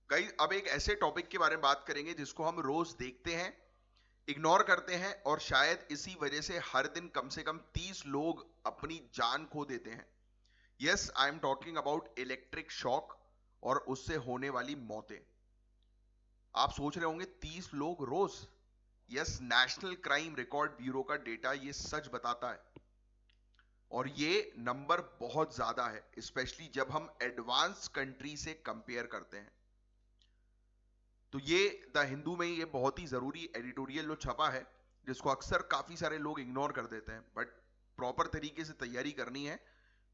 Guys अब एक ऐसे टॉपिक के बारे में बात करेंगे जिसको हम रोज देखते हैं, इग्नोर करते हैं और शायद इसी वजह से हर दिन कम से कम 30 लोग अपनी जान खो देते हैं। Yes, I am talking about electric shock और उससे होने वाली मौतें। आप सोच रहे होंगे 30 लोग रोज। Yes, National Crime Record Bureau का डेटा ये सच बताता है और ये नंबर बहुत ज्यादा है, स्पेशली जब हम एडवांस कंट्री से कंपेयर करते हैं। तो ये द हिंदू में ये बहुत ही जरूरी एडिटोरियल जो छपा है, जिसको अक्सर काफी सारे लोग इग्नोर कर देते हैं, बट प्रॉपर तरीके से तैयारी करनी है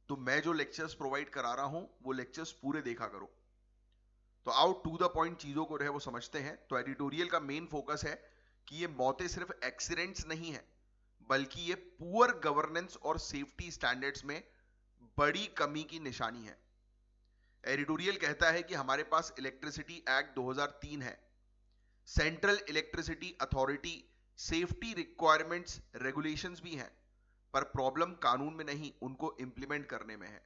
तो मैं जो लेक्चर्स प्रोवाइड करा रहा हूं वो लेक्चर्स पूरे देखा करो। तो आओ टू द पॉइंट चीजों को वो समझते हैं। तो एडिटोरियल का मेन फोकस है कि ये मौतें सिर्फ एक्सीडेंट्स नहीं है, बल्कि ये पुअर गवर्नेंस और सेफ्टी स्टैंडर्ड्स में बड़ी कमी की निशानी है। एडिटोरियल कहता है कि हमारे पास इलेक्ट्रिसिटी एक्ट 2003 है, central electricity authority safety requirements regulations भी हैं, पर प्रॉब्लम कानून में नहीं, उनको इंप्लीमेंट करने में है।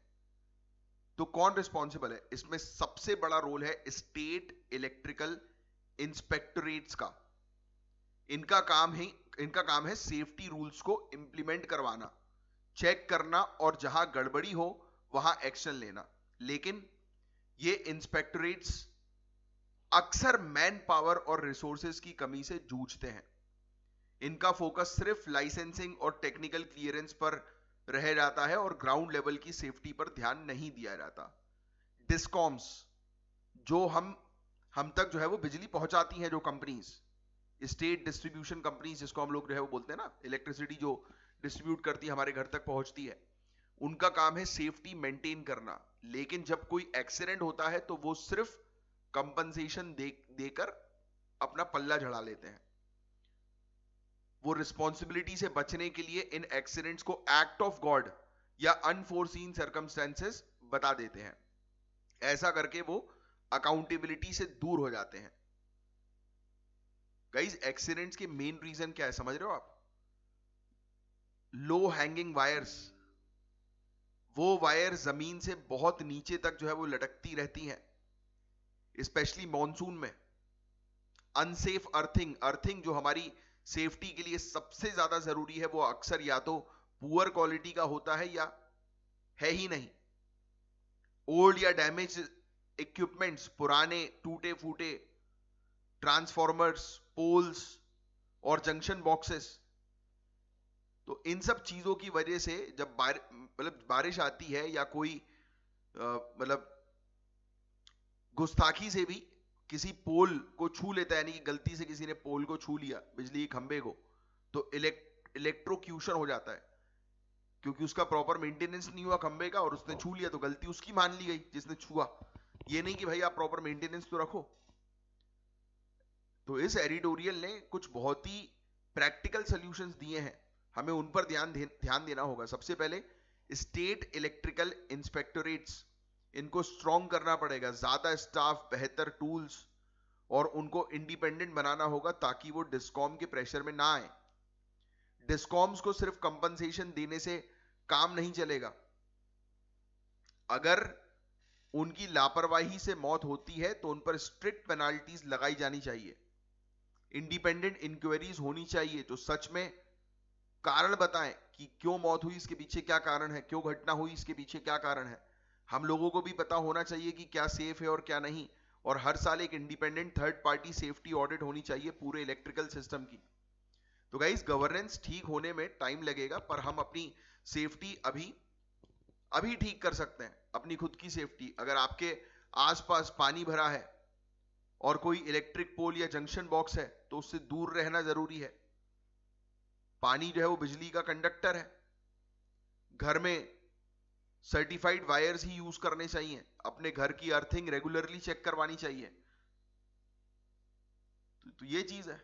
तो कौन रिस्पॉन्सिबल है? इसमें सबसे बड़ा रोल है स्टेट इलेक्ट्रिकल इंस्पेक्टोरेट्स का। इनका काम है सेफ्टी रूल्स को इंप्लीमेंट करवाना, चेक करना और जहां गड़बड़ी हो वहां एक्शन लेना। लेकिन ये इंस्पेक्टोरेट्स अक्सर मैन पावर और रिसोर्सेज की कमी से जूझते हैं। इनका फोकस सिर्फ लाइसेंसिंग और टेक्निकल क्लियरेंस पर रह जाता है और ग्राउंड लेवल की सेफ्टी पर ध्यान नहीं दिया जाता। डिस्कॉम्स जो हम तक वो बिजली पहुंचाती हैं, जो कंपनीज, स्टेट डिस्ट्रीब्यूशन कंपनीज जिसको हम लोग वो बोलते हैं ना, इलेक्ट्रिसिटी जो डिस्ट्रीब्यूट करती है हमारे घर तक पहुंचती है, उनका काम है सेफ्टी मेंटेन करना। लेकिन जब कोई एक्सीडेंट होता है तो वो सिर्फ कंपनसेशन देकर अपना पल्ला झड़ा लेते हैं। वो रिस्पॉन्सिबिलिटी से बचने के लिए इन एक्सीडेंट्स को एक्ट ऑफ गॉड या अनफोर्सीन सर्कमस्टेंसेस बता देते हैं। ऐसा करके वो अकाउंटेबिलिटी से दूर हो जाते हैं। गाइस, एक्सीडेंट्स के मेन रीजन क्या है समझ रहे हो आप? लो हैंगिंग वायर्स, वो वायर जमीन से बहुत नीचे तक वो लटकती रहती हैं, स्पेशली मॉनसून में। अनसेफ अर्थिंग, अर्थिंग जो हमारी सेफ्टी के लिए सबसे ज्यादा जरूरी है, वो अक्सर या तो पुअर क्वालिटी का होता है या है ही नहीं। ओल्ड या डैमेज इक्विपमेंट्स, पुराने टूटे फूटे ट्रांसफॉर्मर्स, पोल्स और जंक्शन बॉक्सेस। तो इन सब चीजों की वजह से जब बारिश आती है या कोई मतलब गुस्ताखी से भी किसी पोल को छू लेता है, यानी कि गलती से किसी ने पोल को छू लिया, बिजली के खंभे को, तो इलेक्ट्रोक्यूशन हो जाता है, क्योंकि उसका प्रॉपर मेंटेनेंस नहीं हुआ खंभे का और उसने छू लिया, तो गलती उसकी मान ली गई जिसने छुआ। ये नहीं कि भाई आप प्रॉपर मेंटेनेंस तो रखो। तो इस एडिटोरियल ने कुछ बहुत ही प्रैक्टिकल सॉल्यूशंस दिए हैं, हमें उन पर ध्यान देना होगा। सबसे पहले स्टेट इलेक्ट्रिकल इंस्पेक्टोरेट्स, इनको स्ट्रॉन्ग करना पड़ेगा, ज्यादा स्टाफ, बेहतर टूल्स और उनको इंडिपेंडेंट बनाना होगा ताकि वो डिस्कॉम के प्रेशर में ना आए। डिस्कॉम्स को सिर्फ कंपनसेशन देने से काम नहीं चलेगा। अगर उनकी लापरवाही से मौत होती है तो उन पर स्ट्रिक्ट पेनाल्टीज लगाई जानी चाहिए। इंडिपेंडेंट इंक्वायरीज होनी चाहिए जो सच में कारण बताएं कि क्यों मौत हुई, इसके पीछे क्या कारण है, क्यों घटना हुई, इसके पीछे क्या कारण है। हम लोगों को भी पता होना चाहिए कि क्या सेफ है और क्या नहीं। और हर साल एक independent third party safety audit होनी चाहिए पूरे इलेक्ट्रिकल सिस्टम की। तो गाइस, गवर्नेंस ठीक होने में टाइम लगेगा, पर हम अपनी सेफ्टी अभी अभी ठीक कर सकते हैं। अपनी खुद की सेफ्टी, अगर आपके आसपास पानी भरा है और कोई इलेक्ट्रिक पोल या जंक्शन बॉक्स है तो उससे दूर रहना जरूरी है। पानी वो बिजली का कंडक्टर है। घर में सर्टिफाइड वायर्स ही यूज करने चाहिए। अपने घर की अर्थिंग रेगुलरली चेक करवानी चाहिए। तो ये चीज है।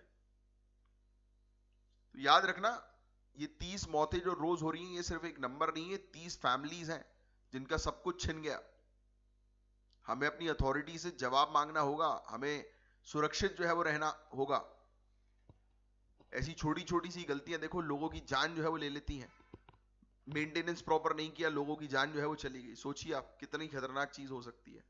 तो याद रखना, ये 30 मौतें जो रोज हो रही हैं, ये सिर्फ एक नंबर नहीं है, 30 फैमिलीज हैं जिनका सब कुछ छिन गया। हमें अपनी अथॉरिटी से जवाब मांगना होगा, हमें सुरक्षित वो रहना होगा। ऐसी छोटी छोटी सी गलतियां देखो लोगों की जान वो ले लेती हैं। मेंटेनेंस प्रॉपर नहीं किया, लोगों की जान वो चली गई। सोचिए आप कितनी खतरनाक चीज हो सकती है।